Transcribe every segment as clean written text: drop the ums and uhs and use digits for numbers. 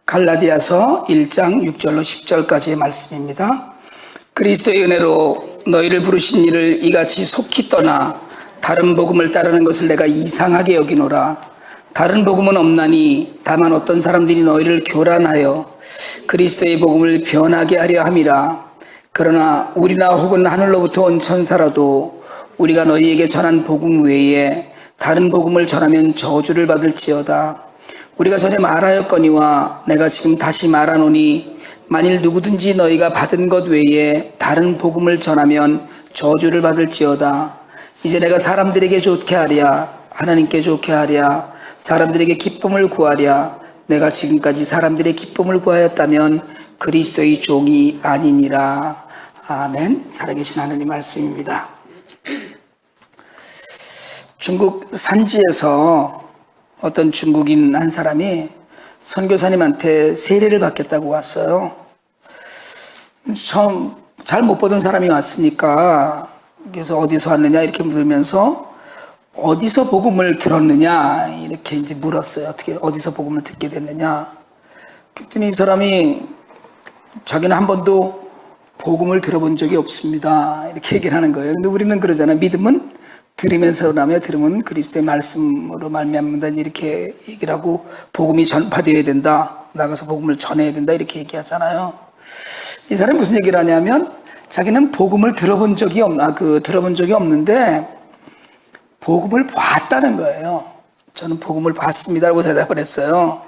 갈라디아서 1장 6절로 10절까지의 말씀입니다. 그리스도의 은혜로 너희를 부르신 이를 이같이 속히 떠나 다른 복음을 따르는 것을 내가 이상하게 여기노라. 다른 복음은 없나니 다만 어떤 사람들이 너희를 교란하여 그리스도의 복음을 변하게 하려 함이라. 그러나 우리나 혹은 하늘로부터 온 천사라도 우리가 너희에게 전한 복음 외에 다른 복음을 전하면 저주를 받을지어다. 우리가 전에 말하였거니와 내가 지금 다시 말하노니 만일 누구든지 너희가 받은 것 외에 다른 복음을 전하면 저주를 받을지어다. 이제 내가 사람들에게 좋게 하랴, 하나님께 좋게 하랴, 사람들에게 기쁨을 구하랴. 내가 지금까지 사람들의 기쁨을 구하였다면 그리스도의 종이 아니니라. 아멘. 살아계신 하나님 말씀입니다. 중국 산지에서 어떤 중국인 한 사람이 선교사님한테 세례를 받겠다고 왔어요. 처음 잘 못 보던 사람이 왔으니까 그래서 어디서 왔느냐 이렇게 물으면서 어디서 복음을 들었느냐 이렇게 이제 물었어요. 어디서 복음을 듣게 됐느냐. 그랬더니 이 사람이 자기는 한 번도 복음을 들어본 적이 없습니다. 이렇게 얘기를 하는 거예요. 근데 우리는 그러잖아요. 믿음은 들으면서 나며 들으면 그리스도의 말씀으로 말미암는다 이렇게 얘기를 하고 복음이 전파되어야 된다. 나가서 복음을 전해야 된다 이렇게 얘기하잖아요. 이 사람이 무슨 얘기를 하냐면 자기는 복음을 들어본 적이 없는데 복음을 봤다는 거예요. 저는 복음을 봤습니다라고 대답을 했어요.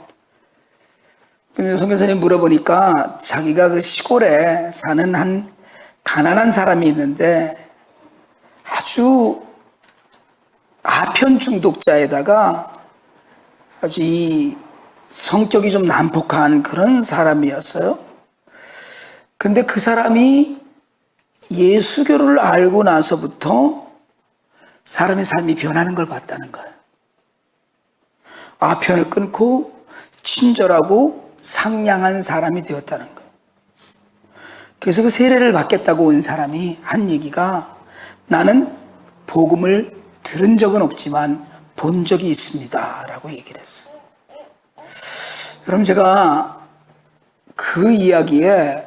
근데 선교사님 물어보니까 자기가 그 시골에 사는 한 가난한 사람이 있는데 아주 아편 중독자에다가 아주 이 성격이 좀 난폭한 그런 사람이었어요. 근데 그 사람이 예수교를 알고 나서부터 사람의 삶이 변하는 걸 봤다는 거예요. 아편을 끊고 친절하고 상냥한 사람이 되었다는 거예요. 그래서 그 세례를 받겠다고 온 사람이 한 얘기가 나는 복음을 들은 적은 없지만 본 적이 있습니다 라고 얘기를 했어요. 여러분 제가 그 이야기에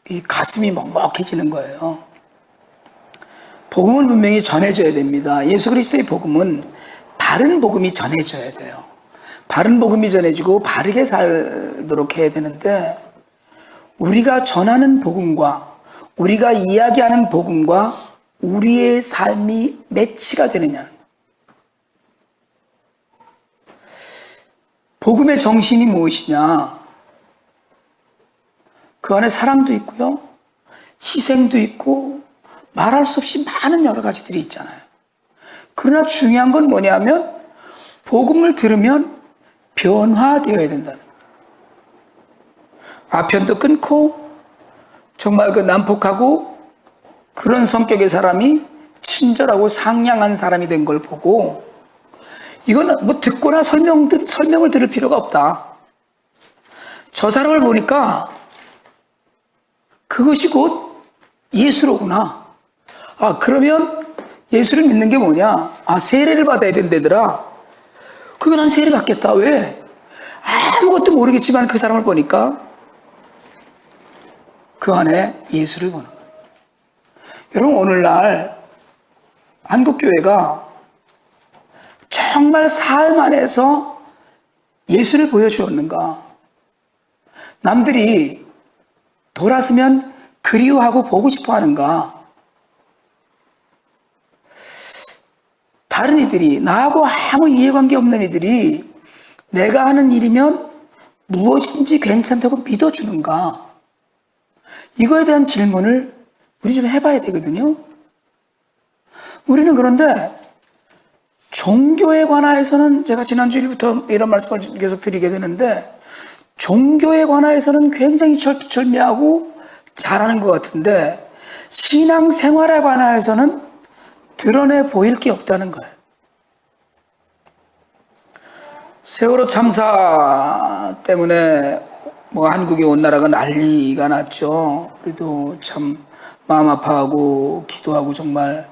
이 가슴이 먹먹해지는 거예요. 복음은 분명히 전해져야 됩니다. 예수 그리스도의 복음은 바른 복음이 전해져야 돼요. 바른 복음이 전해지고 바르게 살도록 해야 되는데 우리가 전하는 복음과 우리가 이야기하는 복음과 우리의 삶이 매치가 되느냐는 거예요. 복음의 정신이 무엇이냐? 그 안에 사랑도 있고요. 희생도 있고 말할 수 없이 많은 여러 가지들이 있잖아요. 그러나 중요한 건 뭐냐면 복음을 들으면 변화되어야 된다는 거예요. 아편도 끊고 정말 그 난폭하고 그런 성격의 사람이 친절하고 상냥한 사람이 된 걸 보고 이건 뭐 듣거나 설명을 들을 필요가 없다. 저 사람을 보니까 그것이 곧 예수로구나. 아, 그러면 예수를 믿는 게 뭐냐? 아, 세례를 받아야 된다더라. 그거 난 세례 받겠다. 왜? 아무것도 모르겠지만 그 사람을 보니까 그 안에 예수를 보는 거예요. 여러분 오늘날 한국교회가 정말 삶 안에서 예수를 보여주었는가? 남들이 돌아서면 그리워하고 보고 싶어 하는가? 다른 이들이 나하고 아무 이해관계 없는 이들이 내가 하는 일이면 무엇인지 괜찮다고 믿어주는가? 이거에 대한 질문을 우리 좀 해봐야 되거든요. 우리는 그런데 종교에 관하여서는 제가 지난주일부터 이런 말씀을 계속 드리게 되는데 종교에 관하여서는 굉장히 철두철미하고 잘하는 것 같은데 신앙생활에 관하여서는 드러내 보일 게 없다는 거예요. 세월호 참사 때문에 뭐 한국에 온 나라가 난리가 났죠. 우리도 참 마음 아파하고 기도하고 정말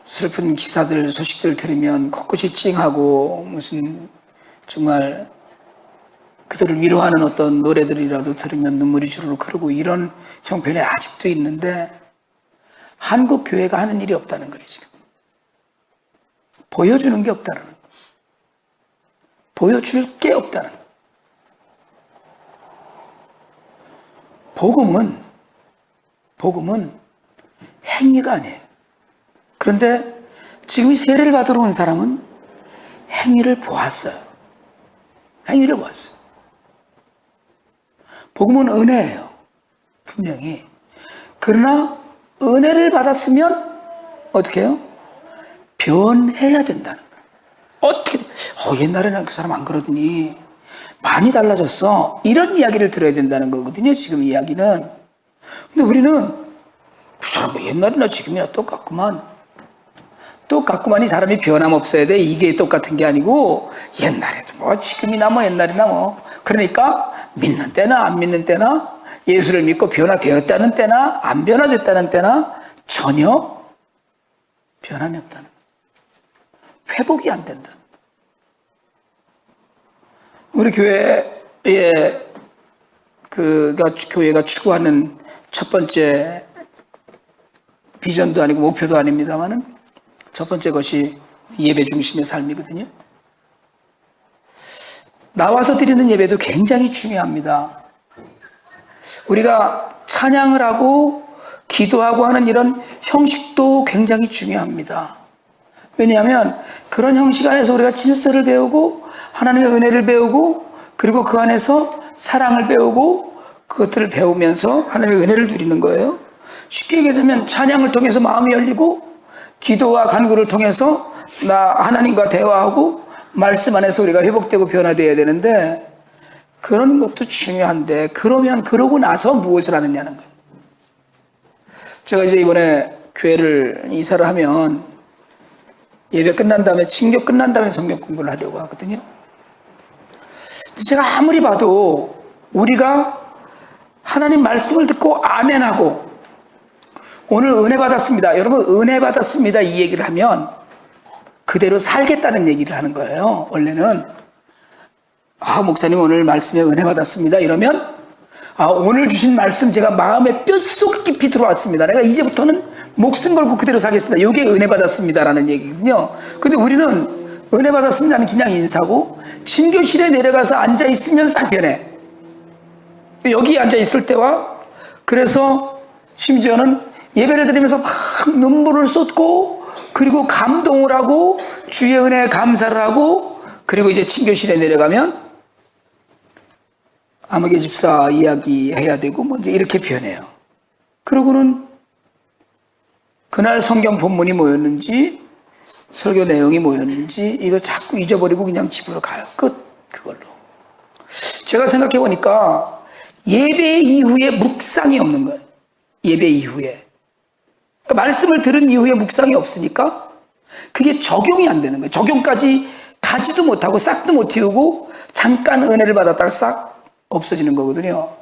슬픈 기사들, 소식들 들으면 코끝이 찡하고 무슨 정말 그들을 위로하는 어떤 노래들이라도 들으면 눈물이 주르륵 흐르고 이런 형편이 아직도 있는데 한국 교회가 하는 일이 없다는 거예요, 지금. 보여주는 게 없다는 거예요. 보여줄 게 없다는 거예요. 복음은 행위가 아니에요. 그런데 지금 이 세례를 받으러 온 사람은 행위를 보았어요. 행위를 보았어요. 복음은 은혜예요. 분명히. 그러나 은혜를 받았으면 어떻게 해요? 변해야 된다는 거예요. 어떻게 옛날에는 그 사람 안 그러더니 많이 달라졌어. 이런 이야기를 들어야 된다는 거거든요. 지금 이야기는. 근데 우리는 그 사람 뭐 옛날이나 지금이나 똑같구만. 똑같구만이 사람이 변함없어야 돼. 이게 똑같은 게 아니고 옛날에도 뭐 지금이나 뭐 옛날이나 뭐. 그러니까 믿는 때나 안 믿는 때나 예수를 믿고 변화되었다는 때나 안 변화됐다는 때나 전혀 변함이 없다는 거예요. 회복이 안 된다. 우리 교회에 교회가 추구하는 첫 번째 비전도 아니고 목표도 아닙니다만은 첫 번째 것이 예배 중심의 삶이거든요. 나와서 드리는 예배도 굉장히 중요합니다. 우리가 찬양을 하고 기도하고 하는 이런 형식도 굉장히 중요합니다. 왜냐하면 그런 형식 안에서 우리가 질서를 배우고 하나님의 은혜를 배우고 그리고 그 안에서 사랑을 배우고 그것들을 배우면서 하나님의 은혜를 누리는 거예요. 쉽게 얘기하자면 찬양을 통해서 마음이 열리고 기도와 간구를 통해서 나 하나님과 대화하고 말씀 안에서 우리가 회복되고 변화되어야 되는데 그런 것도 중요한데 그러고 나서 무엇을 하느냐는 거예요. 제가 이제 이번에 교회를 이사를 하면 예배 끝난 다음에 친교 끝난 다음에 성경 공부를 하려고 하거든요. 제가 아무리 봐도 우리가 하나님 말씀을 듣고 아멘하고 오늘 은혜 받았습니다. 여러분 은혜 받았습니다. 이 얘기를 하면 그대로 살겠다는 얘기를 하는 거예요. 원래는 목사님 오늘 말씀에 은혜 받았습니다. 이러면 오늘 주신 말씀 제가 마음에 뼛속 깊이 들어왔습니다. 내가 이제부터는 목숨 걸고 그대로 살겠습니다. 이게 은혜 받았습니다라는 얘기거든요. 근데 우리는 은혜 받았습니다는 그냥 인사고 친교실에 내려가서 앉아있으면 싹 변해. 여기 앉아있을 때와 그래서 심지어는 예배를 드리면서 막 눈물을 쏟고 그리고 감동을 하고 주의 은혜에 감사를 하고 그리고 이제 친교실에 내려가면 아무개 집사 이야기 해야 되고 뭐 이제 이렇게 변해요. 그러고는 그날 성경 본문이 뭐였는지 설교 내용이 뭐였는지 이거 자꾸 잊어버리고 그냥 집으로 가요. 그걸로. 제가 생각해 보니까 예배 이후에 묵상이 없는 거예요. 예배 이후에. 그러니까 말씀을 들은 이후에 묵상이 없으니까 그게 적용이 안 되는 거예요. 적용까지 가지도 못하고 싹도 못 틔우고 잠깐 은혜를 받았다가 싹 없어지는 거거든요.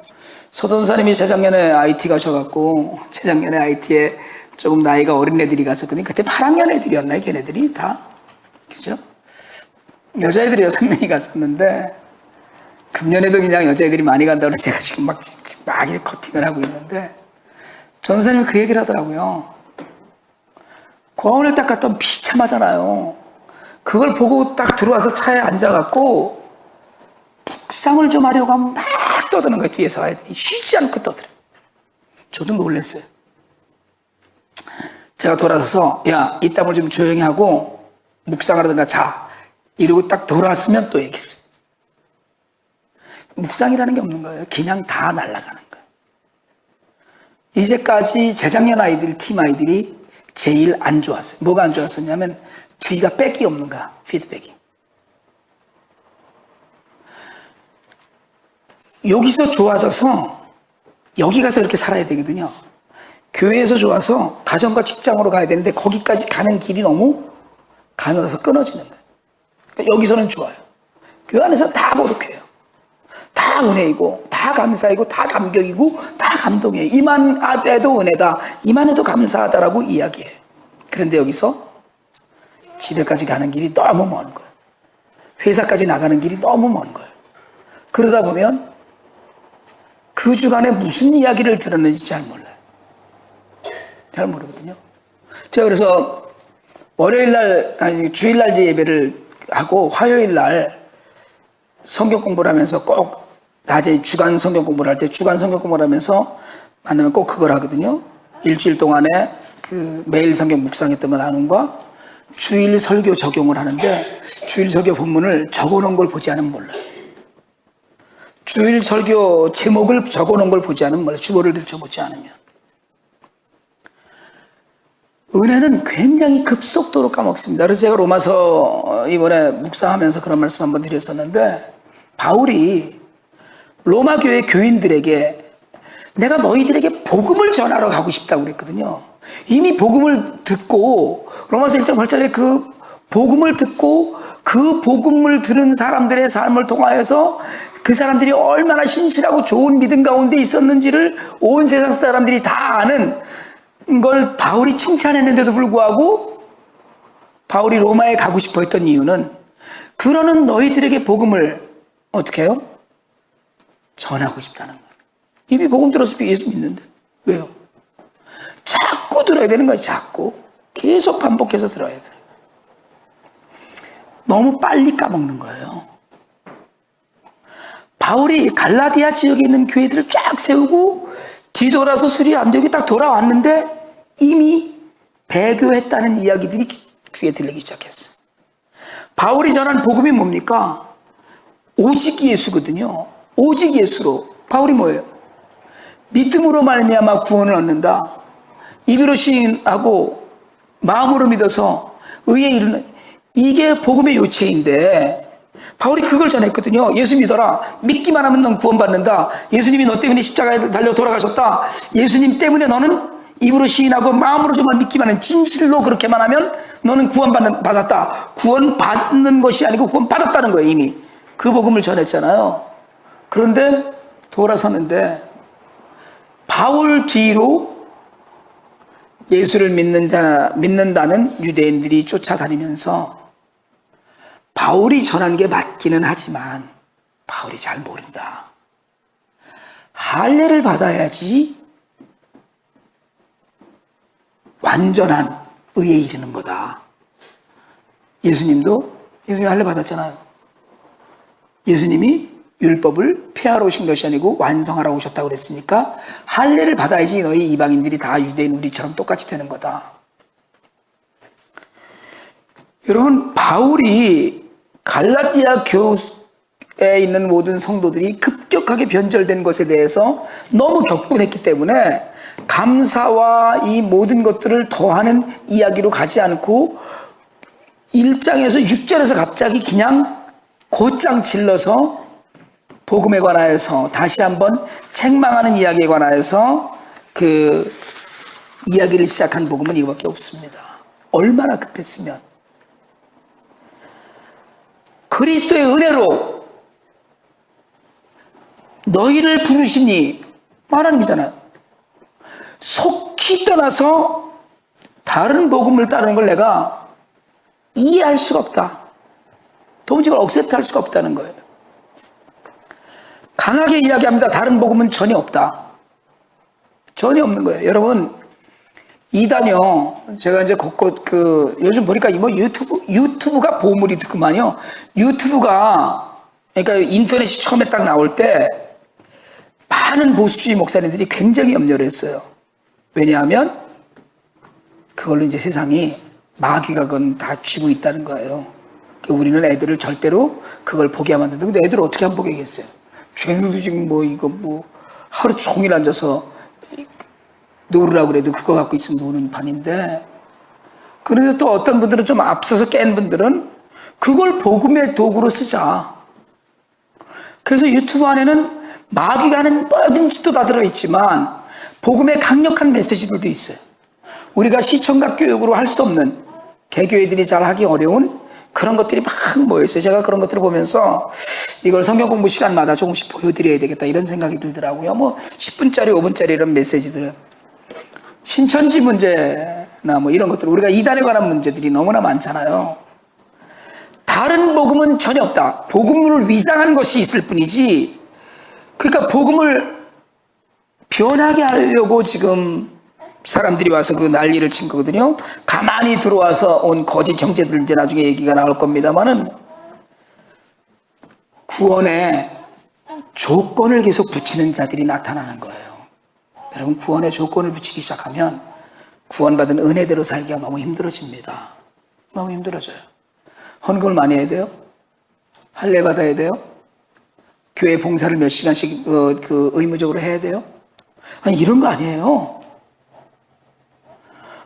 서돈사님이 재작년에 IT 가셔갖고 재작년에 IT에 조금 나이가 어린 애들이 갔었거든요. 그때 8학년 애들이었나요? 걔네들이 다. 그죠? 여자애들이 6명이 갔었는데 금년에도 그냥 여자애들이 많이 간다고 해서 제가 지금 막 이렇게 커팅을 하고 있는데 전사님이 그 얘기를 하더라고요. 고아원을 딱 갔더니 비참하잖아요. 그걸 보고 딱 들어와서 차에 앉아갖고 묵상을 좀 하려고 하면 막 떠드는 거예요. 뒤에서 아이들이 쉬지 않고 떠들어요. 저도 놀랐어요. 제가 돌아서서 야, 이 땀을 좀 조용히 하고 묵상하라든가 자 이러고 딱 돌아왔으면 또 얘기를 해요. 묵상이라는 게 없는 거예요. 그냥 다 날아가는 거예요. 이제까지 재작년 아이들, 팀 아이들이 제일 안 좋았어요. 뭐가 안 좋았었냐면 뒤가 백이 없는 거야. 피드백이. 여기서 좋아져서 여기 가서 이렇게 살아야 되거든요. 교회에서 좋아서 가정과 직장으로 가야 되는데 거기까지 가는 길이 너무 가늘어서 끊어지는 거예요. 그러니까 여기서는 좋아요. 교회 안에서는 다 거룩해요. 다 은혜이고 다 감사이고 다 감격이고 다 감동이에요. 이만 해도 은혜다. 이만 해도 감사하다라고 이야기해요. 그런데 여기서 집에까지 가는 길이 너무 먼 거예요. 회사까지 나가는 길이 너무 먼 거예요. 그러다 보면 그 주간에 무슨 이야기를 들었는지 잘 몰라요. 잘 모르거든요. 제가 그래서 월요일날, 아니 주일날 이제 예배를 하고 화요일날 성경 공부를 하면서 꼭 낮에 주간 성경 공부를 할 때 주간 성경 공부를 하면서 만나면 꼭 그걸 하거든요. 일주일 동안에 그 매일 성경 묵상했던 거 나눔과 주일 설교 적용을 하는데 주일 설교 본문을 적어놓은 걸 보지 않으면 몰라요. 주일 설교 제목을 적어놓은 걸 보지 않으면 몰라요. 주보를 들춰보지 않으면. 은혜는 굉장히 급속도로 까먹습니다. 그래서 제가 로마서 이번에 묵상하면서 그런 말씀 한번 드렸었는데 바울이 로마 교회 교인들에게 내가 너희들에게 복음을 전하러 가고 싶다고 그랬거든요. 이미 복음을 듣고 로마서 1장 8절에 그 복음을 듣고 그 복음을 들은 사람들의 삶을 통하여서 그 사람들이 얼마나 신실하고 좋은 믿음 가운데 있었는지를 온 세상 사람들이 다 아는 걸 바울이 칭찬했는데도 불구하고 바울이 로마에 가고 싶어 했던 이유는 그러는 너희들에게 복음을 어떻게 해요? 전하고 싶다는 거예요. 이미 복음 들어서 예수 믿는데 왜요? 자꾸 들어야 되는 거예요. 자꾸 계속 반복해서 들어야 되는 거예요. 너무 빨리 까먹는 거예요. 바울이 갈라디아 지역에 있는 교회들을 쫙 세우고 뒤돌아서 수리 안되고 딱 돌아왔는데 이미 배교했다는 이야기들이 귀에 들리기 시작했어요. 바울이 전한 복음이 뭡니까? 오직 예수거든요. 오직 예수로. 바울이 뭐예요? 믿음으로 말미암아 구원을 얻는다. 입으로 시인하고 마음으로 믿어서 의에 이르는 이게 복음의 요체인데 바울이 그걸 전했거든요. 예수 믿어라. 믿기만 하면 넌 구원받는다. 예수님이 너 때문에 십자가에 달려 돌아가셨다. 예수님 때문에 너는 입으로 시인하고 마음으로 정말 믿기만 하면 진실로 그렇게만 하면 너는 구원받았다. 구원받는 것이 아니고 구원받았다는 거예요. 이미 그 복음을 전했잖아요. 그런데 돌아서는데 바울 뒤로 예수를 믿는다는 유대인들이 쫓아다니면서 바울이 전한 게 맞기는 하지만 바울이 잘 모른다. 할례를 받아야지 완전한 의에 이르는 거다. 예수님이 할례 받았잖아요. 예수님이 율법을 폐하러 오신 것이 아니고 완성하러 오셨다고 그랬으니까 할례를 받아야지 너희 이방인들이 다 유대인 우리처럼 똑같이 되는 거다. 여러분, 바울이 갈라디아 교회에 있는 모든 성도들이 급격하게 변절된 것에 대해서 너무 격분했기 때문에 감사와 이 모든 것들을 더하는 이야기로 가지 않고 1장에서 6절에서 갑자기 그냥 곧장 질러서 복음에 관하여서 다시 한번 책망하는 이야기에 관하여서 그 이야기를 시작한 복음은 이거밖에 없습니다. 얼마나 급했으면 그리스도의 은혜로 너희를 부르시니 하나님이잖아요. 속히 떠나서 다른 복음을 따르는 걸 내가 이해할 수가 없다. 도무지 그걸 억셉트할 수가 없다는 거예요. 강하게 이야기합니다. 다른 복음은 전혀 없다. 전혀 없는 거예요. 여러분, 이단요, 제가 이제 곳곳 요즘 보니까 뭐 유튜브가 보물이 그만요. 유튜브가, 그러니까 인터넷이 처음에 딱 나올 때 많은 보수주의 목사님들이 굉장히 염려를 했어요. 왜냐하면 그걸로 이제 세상이 마귀가 그건 다 쥐고 있다는 거예요. 우리는 애들을 절대로 그걸 보게 하면 안 된다. 근데 애들을 어떻게 안 보게 하겠어요? 쟤들도 지금 하루 종일 앉아서 놀으라고 그래도 그거 갖고 있으면 노는 판인데, 그런데 또 어떤 분들은 좀 앞서서 깬 분들은 그걸 복음의 도구로 쓰자. 그래서 유튜브 안에는 마귀가 하는 모든 짓도 다 들어있지만 복음의 강력한 메시지들도 있어요. 우리가 시청각 교육으로 할 수 없는, 개교회들이 잘 하기 어려운 그런 것들이 막 모여있어요. 제가 그런 것들을 보면서 이걸 성경 공부 시간마다 조금씩 보여드려야 되겠다 이런 생각이 들더라고요. 10분짜리 5분짜리 이런 메시지들, 신천지 문제나 이런 것들, 우리가 이단에 관한 문제들이 너무나 많잖아요. 다른 복음은 전혀 없다. 복음을 위장한 것이 있을 뿐이지. 그러니까 복음을 변하게 하려고 지금 사람들이 와서 그 난리를 친 거거든요. 가만히 들어와서 온 거짓 형제들, 이제 나중에 얘기가 나올 겁니다만은, 구원에 조건을 계속 붙이는 자들이 나타나는 거예요. 여러분, 구원에 조건을 붙이기 시작하면 구원받은 은혜대로 살기가 너무 힘들어집니다. 너무 힘들어져요. 헌금을 많이 해야 돼요? 할례 받아야 돼요? 교회 봉사를 몇 시간씩 의무적으로 해야 돼요? 아니, 이런 거 아니에요.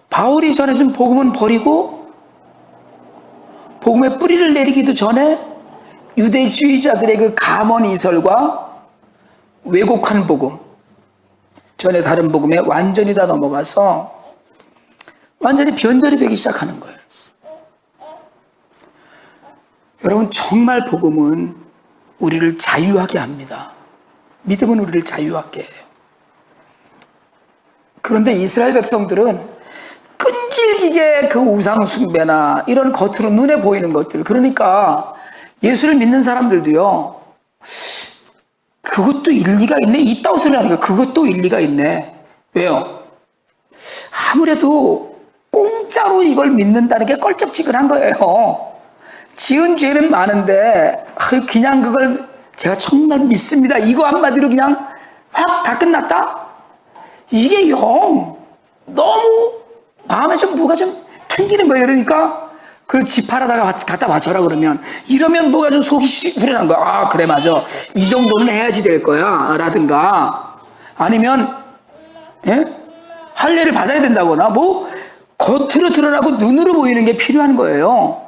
바울이 전해준 복음은 버리고 복음의 뿌리를 내리기도 전에 유대주의자들의 그 감언 이설과 왜곡한 복음, 전에 다른 복음에 완전히 다 넘어가서 완전히 변절이 되기 시작하는 거예요. 여러분, 정말 복음은 우리를 자유하게 합니다. 믿음은 우리를 자유하게 해요. 그런데 이스라엘 백성들은 끈질기게 그 우상숭배나 이런 겉으로 눈에 보이는 것들, 그러니까 예수를 믿는 사람들도요, 그것도 일리가 있네, 있다고 소리 하니까 그것도 일리가 있네. 왜요? 아무래도 공짜로 이걸 믿는다는 게 껄쩍지근한 거예요. 지은 죄는 많은데 그냥 그걸 제가 정말 믿습니다, 이거 한마디로 그냥 확 다 끝났다? 이게 영 너무 마음에 좀 뭐가 좀 탱기는 거예요. 그러니까 그 집팔아다가 갖다 바쳐라 그러면, 이러면 뭐가 좀 속이 후련한 거야. 아, 그래, 맞아, 이 정도는 해야지 될 거야 라든가, 아니면 할례를 받아야 된다거나, 뭐 겉으로 드러나고 눈으로 보이는 게 필요한 거예요.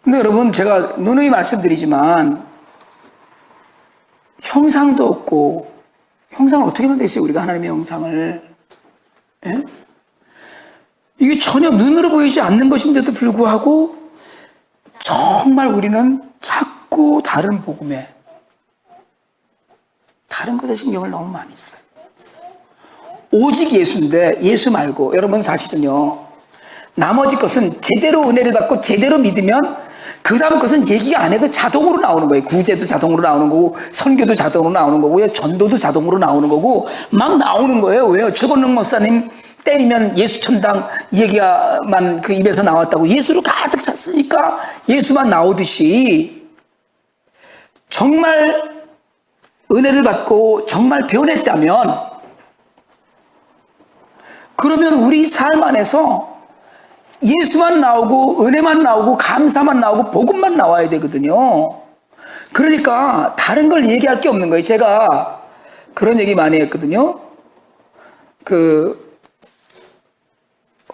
근데 여러분, 제가 누누이 말씀드리지만 형상도 없고, 형상을 어떻게 만들겠어요, 우리가 하나님의 형상을? 예? 이게 전혀 눈으로 보이지 않는 것인데도 불구하고 정말 우리는 자꾸 다른 복음에, 다른 것에 신경을 너무 많이 써요. 오직 예수인데 예수 말고, 여러분 사실은요, 나머지 것은 제대로 은혜를 받고 제대로 믿으면 그 다음 것은 얘기가 안 해도 자동으로 나오는 거예요. 구제도 자동으로 나오는 거고, 선교도 자동으로 나오는 거고요, 전도도 자동으로 나오는 거고, 막 나오는 거예요. 왜요? 최건능 목사님 때리면 예수 천당 얘기가만 그 입에서 나왔다고, 예수로 가득 찼으니까 예수만 나오듯이, 정말 은혜를 받고 정말 변했다면, 그러면 우리 삶 안에서 예수만 나오고 은혜만 나오고 감사만 나오고 복음만 나와야 되거든요. 그러니까 다른 걸 얘기할 게 없는 거예요. 제가 그런 얘기 많이 했거든요.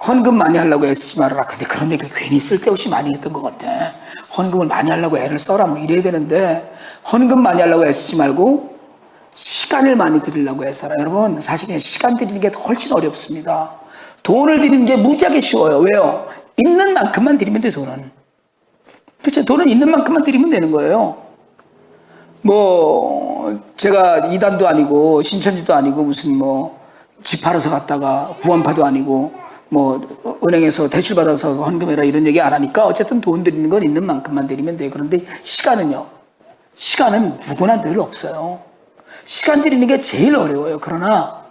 헌금 많이 하려고 애쓰지 말아라. 근데 그런 얘기를 괜히 쓸데없이 많이 했던 것 같아. 헌금을 많이 하려고 애를 써라 뭐 이래야 되는데, 헌금 많이 하려고 애쓰지 말고 시간을 많이 드리려고 애써라. 여러분, 사실 시간 드리는 게 훨씬 어렵습니다. 돈을 드리는 게 무지하게 쉬워요. 왜요? 있는 만큼만 드리면 돼, 돈은. 그렇죠? 돈은 있는 만큼만 드리면 되는 거예요. 뭐 제가 이단도 아니고 신천지도 아니고 무슨 뭐 집 팔아서 갔다가 구원파도 아니고 뭐 은행에서 대출 받아서 헌금해라 이런 얘기 안 하니까, 어쨌든 돈 드리는 건 있는 만큼만 드리면 돼요. 그런데 시간은요, 시간은 누구나 늘 없어요. 시간 드리는 게 제일 어려워요. 그러나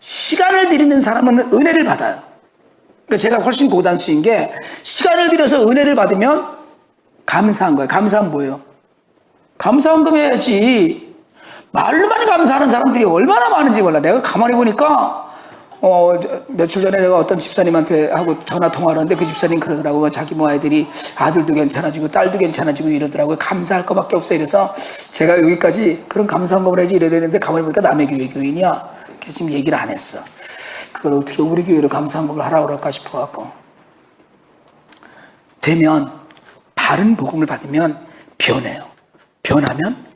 시간을 드리는 사람은 은혜를 받아요. 그러니까 제가 훨씬 고단수인 게, 시간을 들여서 은혜를 받으면 감사한 거예요. 감사한 뭐예요? 감사헌금 해야지. 말로만 감사하는 사람들이 얼마나 많은지 몰라. 내가 가만히 보니까 며칠 전에 내가 어떤 집사님한테 하고 전화 통화를 하는데, 그 집사님 그러더라고요. 자기 뭐 아들도 괜찮아지고 딸도 괜찮아지고 이러더라고요. 감사할 것밖에 없어. 이래서 제가 여기까지 그런 감사헌금을 해야지 이래야 되는데, 가만히 보니까 남의 교회 교인이야. 그래서 지금 얘기를 안 했어. 그걸 어떻게 우리 교회로 감사헌금을 하라고 그럴까 싶어갖고. 되면, 바른 복음을 받으면 변해요. 변하면,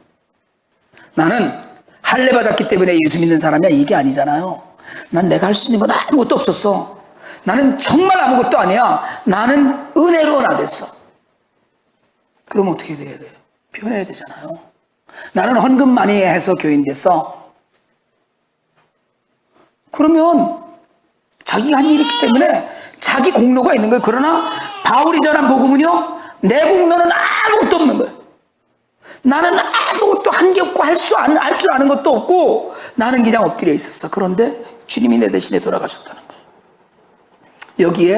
나는 할례 받았기 때문에 예수 믿는 사람이야, 이게 아니잖아요. 난 내가 할 수 있는 건 아무것도 없었어. 나는 정말 아무것도 아니야. 나는 은혜로 나 됐어. 그럼 어떻게 돼야 돼요? 변해야 되잖아요. 나는 헌금 많이 해서 교인 됐어. 그러면 자기가 한 일이 있기 때문에 자기 공로가 있는 거예요. 그러나 바울이 전한 복음은요, 내 공로는 아무것도 없는 거예요. 나는 아무것도 한 게 없고 할 줄 아는 것도 없고 나는 그냥 엎드려 있었어. 그런데 주님이 내 대신에 돌아가셨다는 거예요. 여기에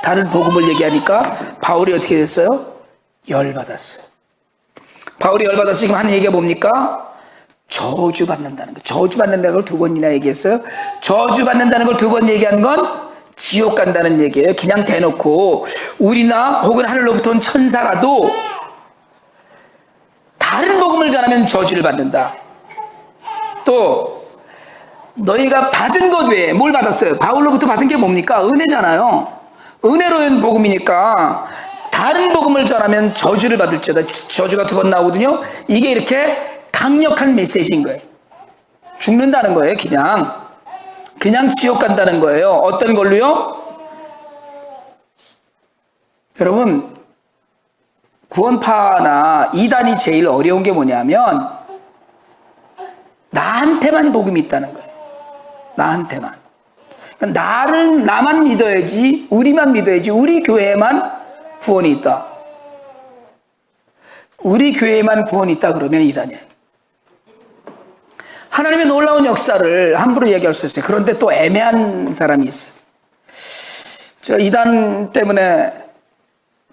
다른 복음을 얘기하니까 바울이 어떻게 됐어요? 열받았어요. 바울이 열받아서 지금 하는 얘기가 뭡니까? 저주받는다는 거. 저주받는다는 걸 두 번이나 얘기했어요. 저주받는다는 걸 두 번 얘기한 건 지옥 간다는 얘기예요. 그냥 대놓고 우리나 혹은 하늘로부터 온 천사라도 다른 복음을 전하면 저주를 받는다. 또 너희가 받은 것 외에 뭘 받았어요? 바울로부터 받은 게 뭡니까? 은혜잖아요. 은혜로 된 복음이니까 다른 복음을 전하면 저주를 받을지어다. 저주가 두 번 나오거든요. 이게 이렇게 강력한 메시지인 거예요. 죽는다는 거예요. 그냥 지옥 간다는 거예요. 어떤 걸로요? 여러분, 구원파나 이단이 제일 어려운 게 뭐냐면 나한테만 복음이 있다는 거예요. 나한테만. 그러니까 나만 믿어야지, 우리만 믿어야지, 우리 교회에만 구원이 있다. 우리 교회에만 구원이 있다 그러면 이단이에요. 하나님의 놀라운 역사를 함부로 얘기할 수 있어요. 그런데 또 애매한 사람이 있어요. 제가 이단 때문에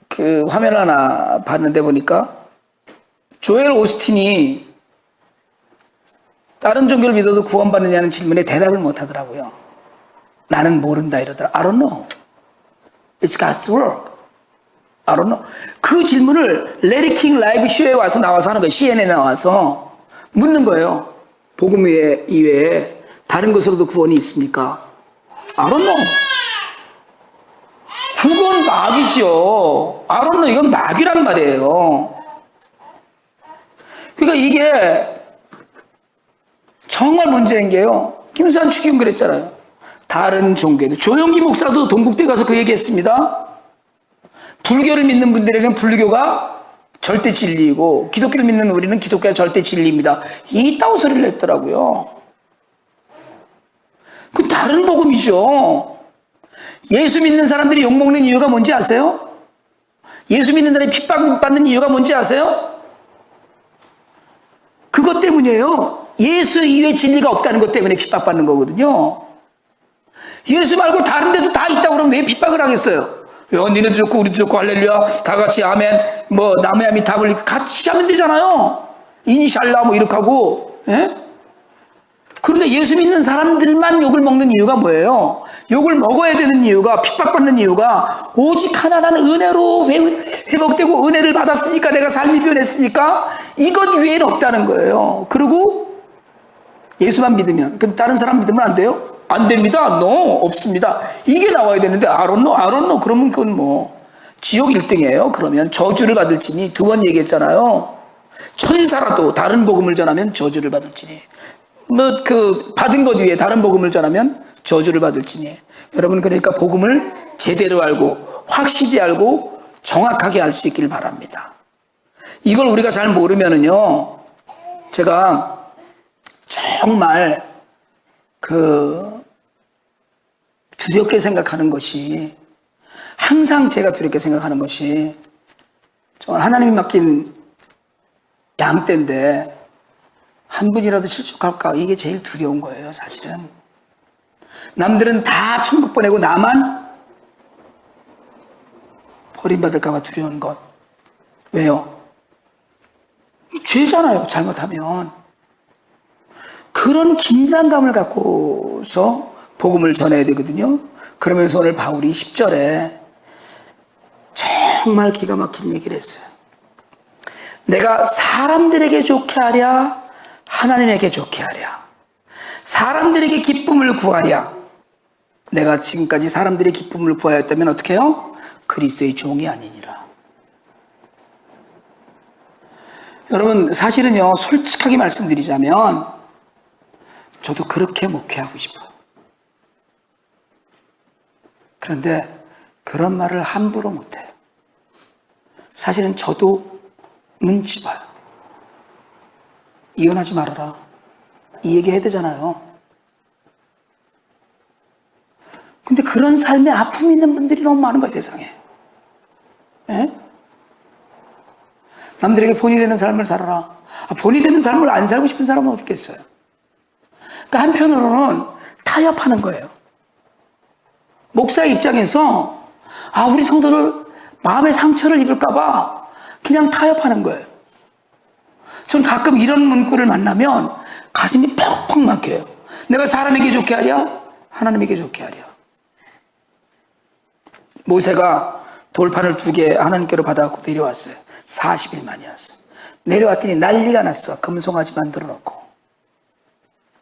그 화면 하나 봤는데 보니까 조엘 오스틴이 다른 종교를 믿어도 구원받느냐는 질문에 대답을 못 하더라고요. 나는 모른다 이러더라. I don't know. It's God's work. I don't know. 그 질문을 레리 킹 라이브 쇼에 나와서 하는 거예요. CNN에 나와서 묻는 거예요. 복음 이외에 다른 것으로도 구원이 있습니까? I don't know. 그건 마귀죠. I don't know. 이건 마귀란 말이에요. 그러니까 이게 정말 문제인 게요. 김수환 추기훈 그랬잖아요. 다른 종교들. 조영기 목사도 동국대 가서 그 얘기했습니다. 불교를 믿는 분들에게는 불교가 절대 진리이고 기독교를 믿는 우리는 기독교가 절대 진리입니다. 이따구 소리를 했더라고요. 그 다른 복음이죠. 예수 믿는 사람들이 욕먹는 이유가 뭔지 아세요? 예수 믿는 사람이 핍박받는 이유가 뭔지 아세요? 그것 때문이에요. 예수 이외에 진리가 없다는 것 때문에 핍박받는 거거든요. 예수 말고 다른 데도 다 있다고 그러면 왜 핍박을 하겠어요? 야, 니네도 좋고 우리도 좋고 할렐루야 다 같이 아멘 뭐 나무야미 답을 같이 하면 되잖아요. 이니샬라 뭐 이렇게 하고. 예? 그런데 예수 믿는 사람들만 욕을 먹는 이유가 뭐예요? 욕을 먹어야 되는 이유가, 핍박받는 이유가 오직 하나 나는 은혜로 회복되고 은혜를 받았으니까 내가 삶이 변했으니까 이것 외에는 없다는 거예요. 그리고 예수만 믿으면, 근데 다른 사람 믿으면 안 돼요? 안 됩니다. No, 없습니다. 이게 나와야 되는데 I don't know. 그러면 그건 뭐 지옥 1등이에요. 그러면 저주를 받을지니 두 번 얘기했잖아요. 천사라도 다른 복음을 전하면 저주를 받을지니 뭐 그 받은 것 위에 다른 복음을 전하면 저주를 받을지니. 여러분 그러니까 복음을 제대로 알고 확실히 알고 정확하게 알 수 있기를 바랍니다. 이걸 우리가 잘 모르면은요, 제가 정말 두렵게 생각하는 것이, 항상 제가 두렵게 생각하는 것이, 정말 하나님이 맡긴 양떼인데 한 분이라도 실족할까, 이게 제일 두려운 거예요. 사실은 남들은 다 천국 보내고 나만 버림받을까 봐 두려운 것. 왜요? 죄잖아요. 잘못하면. 그런 긴장감을 갖고서 복음을 전해야 되거든요. 그러면서 오늘 바울이 10절에 정말 기가 막힌 얘기를 했어요. 내가 사람들에게 좋게 하랴 하나님에게 좋게 하랴, 사람들에게 기쁨을 구하랴. 내가 지금까지 사람들의 기쁨을 구하였다면 어떻게 해요? 그리스도의 종이 아니니라. 여러분 사실은요, 솔직하게 말씀드리자면 저도 그렇게 목회하고 싶어요. 그런데 그런 말을 함부로 못해요. 사실은 저도 눈치 봐요. 이혼하지 말아라, 이 얘기 해야 되잖아요. 근데 그런 삶에 아픔이 있는 분들이 너무 많은 거예요, 세상에. 예? 남들에게 본이 되는 삶을 살아라. 본이 되는 삶을 안 살고 싶은 사람은 어떻겠어요? 그러니까 한편으로는 타협하는 거예요. 목사의 입장에서 우리 성도들 마음의 상처를 입을까봐 그냥 타협하는 거예요. 전 가끔 이런 문구를 만나면 가슴이 퍽퍽 막혀요. 내가 사람에게 좋게 하랴? 하나님에게 좋게 하랴. 모세가 돌판을 2개 하나님께로 받아갖고 내려왔어요. 40일 만이었어요. 내려왔더니 난리가 났어. 금송아지 만들어 놓고.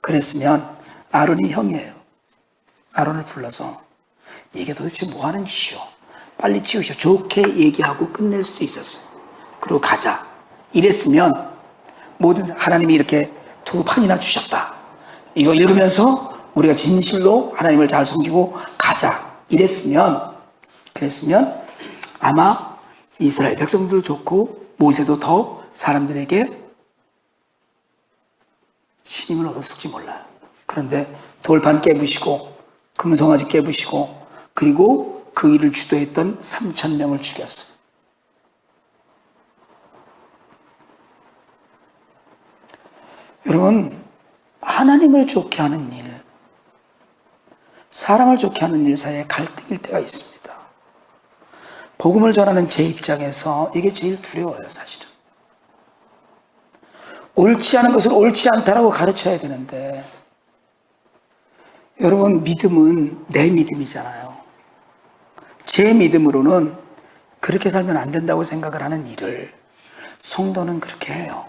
그랬으면 아론이 형이에요. 아론을 불러서 이게 도대체 뭐 하는 짓이오? 빨리 치우셔. 좋게 얘기하고 끝낼 수도 있었어요. 그리고 가자. 이랬으면 모든 하나님이 이렇게 2판이나 주셨다. 이거 읽으면서 우리가 진실로 하나님을 잘 섬기고 가자. 그랬으면 아마 이스라엘 백성들도 좋고 모세도 더 사람들에게 신임을 얻었을지 몰라요. 그런데 돌판 깨부시고 금송아지 깨부시고 그리고 그 일을 주도했던 3,000명을 죽였어요. 여러분, 하나님을 좋게 하는 일, 사람을 좋게 하는 일 사이에 갈등일 때가 있습니다. 복음을 전하는 제 입장에서 이게 제일 두려워요, 사실은. 옳지 않은 것을 옳지 않다라고 가르쳐야 되는데, 여러분, 믿음은 내 믿음이잖아요. 제 믿음으로는 그렇게 살면 안 된다고 생각을 하는 일을 성도는 그렇게 해요.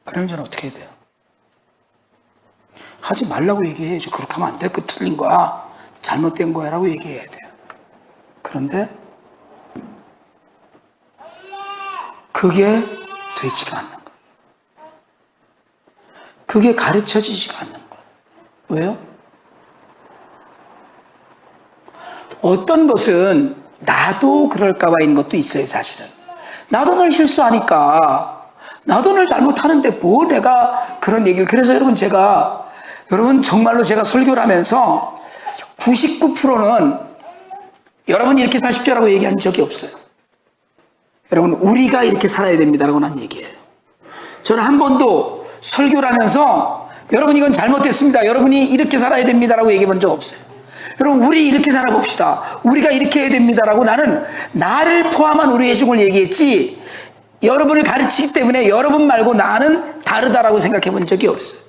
그러면 저는 어떻게 해야 돼요? 하지 말라고 얘기해야지. 그렇게 하면 안 돼. 그 틀린 거야. 잘못된 거야. 라고 얘기해야 돼요. 그런데 그게 되지가 않는 거예요. 그게 가르쳐지지가 않는 거예요. 왜요? 어떤 것은 나도 그럴까 봐 있는 것도 있어요, 사실은. 나도 늘 실수하니까 나도 늘 잘못하는데 뭐 내가 그런 얘기를. 그래서 여러분 정말로 제가 설교를 하면서 99%는 여러분이 이렇게 사십시오라고 얘기한 적이 없어요. 여러분, 우리가 이렇게 살아야 됩니다라고 난 얘기해요. 저는 한 번도 설교를 하면서 여러분 이건 잘못됐습니다, 여러분이 이렇게 살아야 됩니다라고 얘기해 본 적 없어요. 여러분, 우리 이렇게 살아봅시다, 우리가 이렇게 해야 됩니다라고 나는 나를 포함한 우리 회중을 얘기했지, 여러분을 가르치기 때문에 여러분 말고 나는 다르다라고 생각해 본 적이 없어요.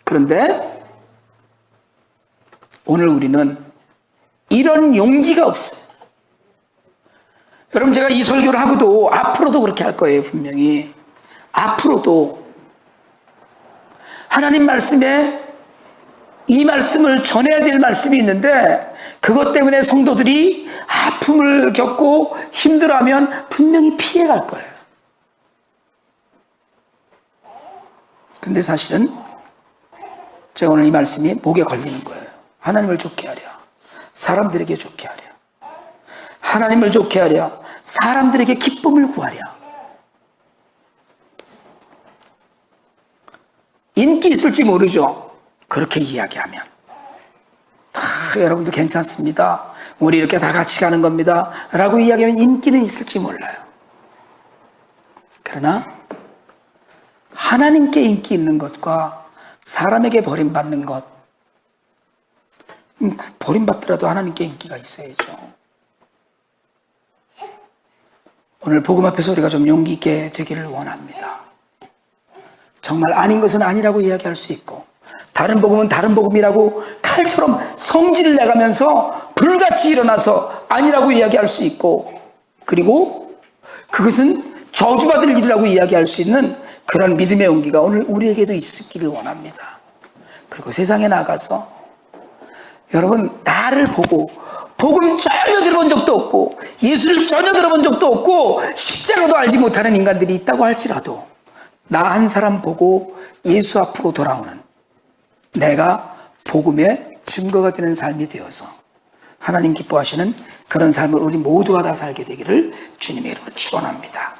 그런데 오늘 우리는 이런 용기가 없어요. 여러분, 제가 이 설교를 하고도 앞으로도 그렇게 할 거예요, 분명히. 앞으로도 하나님 말씀에 이 말씀을 전해야 될 말씀이 있는데 그것 때문에 성도들이 아픔을 겪고 힘들어하면 분명히 피해갈 거예요. 근데 사실은 제가 오늘 이 말씀이 목에 걸리는 거예요. 하나님을 좋게 하랴, 사람들에게 좋게 하랴. 하나님을 좋게 하랴, 사람들에게 기쁨을 구하랴. 인기 있을지 모르죠. 그렇게 이야기하면 여러분도 괜찮습니다, 우리 이렇게 다 같이 가는 겁니다 라고 이야기하면 인기는 있을지 몰라요. 그러나 하나님께 인기 있는 것과 사람에게 버림받는 것, 버림받더라도 하나님께 인기가 있어야죠. 오늘 복음 앞에서 우리가 좀 용기 있게 되기를 원합니다. 정말 아닌 것은 아니라고 이야기할 수 있고, 다른 복음은 다른 복음이라고 칼처럼 성질을 내가면서 불같이 일어나서 아니라고 이야기할 수 있고, 그리고 그것은 저주받을 일이라고 이야기할 수 있는 그런 믿음의 용기가 오늘 우리에게도 있기를 원합니다. 그리고 세상에 나가서 여러분, 나를 보고 복음 전혀 들어본 적도 없고 예수를 전혀 들어본 적도 없고 십자가도 알지 못하는 인간들이 있다고 할지라도 나 한 사람 보고 예수 앞으로 돌아오는, 내가 복음의 증거가 되는 삶이 되어서 하나님 기뻐하시는 그런 삶을 우리 모두가 다 살게 되기를 주님의 이름으로 축원합니다.